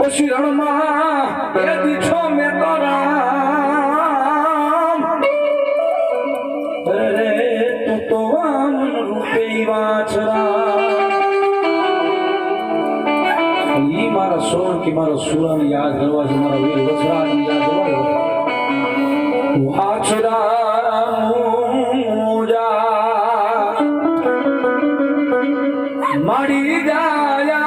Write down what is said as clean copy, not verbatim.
પછી રણમાં એ દીઠો મેં તો રામ રે તું તો વામન રૂપે વાછરા ઈ મારા સોળ કે મારા સુરાને યાદ કરવા છે મારા વીર વછરાને યાદ કરવા વાછરા મોજા મારી જાય